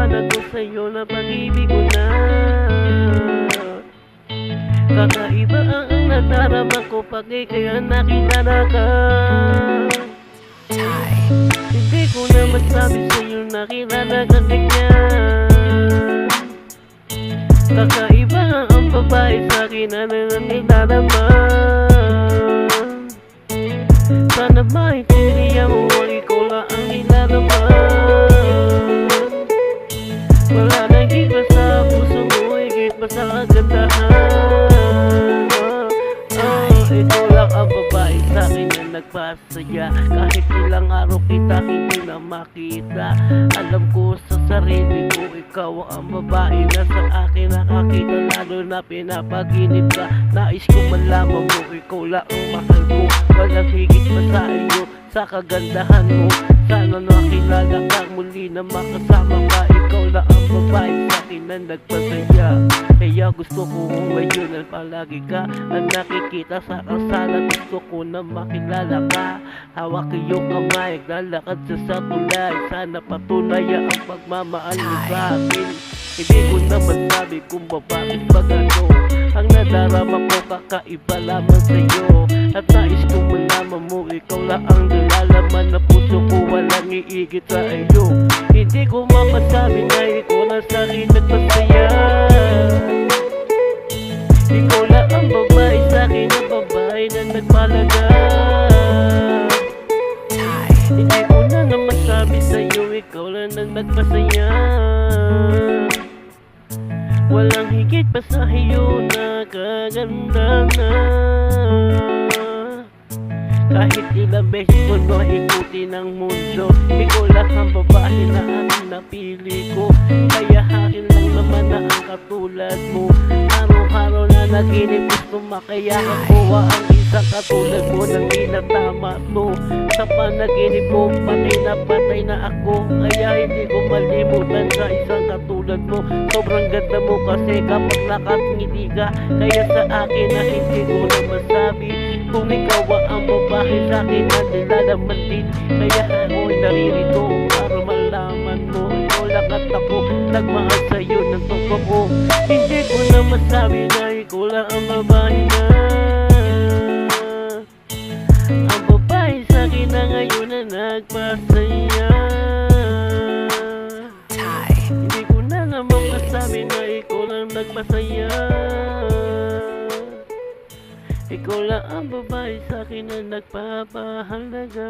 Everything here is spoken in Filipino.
na to sa'yo na pag-ibig ko na. Kakaiba ang nadarama ko pag ika'y nakilala ka. Hindi ko na masabi sa'yo nakilala ka ganyan. Kakaiba ang babae sa'kin na nilalama. Sana maintindihan mo ang ikaw lang ang nilalama. Wala nang higit pa sa puso mo, higit pa sa kagandahan. Ikaw lang ang babae sa'kin na nagpasaya. Kahit ilang araw kita hindi na makita, alam ko sa sarili ko ikaw ang babae na sa akin nakakita. Lalo na pinapaginip ka, nais ko malaman mo ikaw lang ang mahal ko. Walang higit pa sa iyo, sa kagandahan mo. Sana nakilala ka muli na makasama ka. Ikaw lang ang babae sa'kin na nagpasaya. Kaya gusto ko ngayon na palagi ka ang nakikita sa kalsada. Gusto ko na makilala ka. Hawak iyong kamay, lalakad sa tulay. Sana patunayan ang pagmamahal mo sa akin. Hindi ko na masabi kung bakit ba gano ang nadarama ko, kakaiba lamang sa'yo. At nais kong malaman mo ikaw lang ang nilalaman na puso ko walang iigit sa iyo. Hindi ko mapasabi na ikaw lang sa'kin nagpasaya. Ikaw lang ang babae sa'kin na babae na nagpalaga. Hindi ko na masabi sa'yo ikaw lang ang nagpasaya. Walang higit pa sa iyo na kaganda na. Kahit ilang beses ko maikutin ang mundo, ikaw lang ang babae na ang napili ko. Kaya akin lang naman na ang katulad mo. Araw-araw na naginip gusto makaya ako ang isang katulad mo na tinatama mo. Sa panaginip mo patay na ako. Kaya hindi ko malimutan sa isang katulad mo. Sobrang ganda mo kasi kapag nakangiti ka. Kaya sa akin na hindi ko na masabi kung ikaw ang babae sa'kin na nilalaman din. Kaya ako'y naririto para malaman mo ikaw lang at ako nagmahal sa'yo ng totoo. Hindi ko na masabi na ikaw lang ang babae na. Ang babae sa'kin na ngayon na nagpasaya. Hindi ko na naman masabi na ikaw lang nagpasaya. Ikaw lang ang babae sa'kin na nagpapahalaga.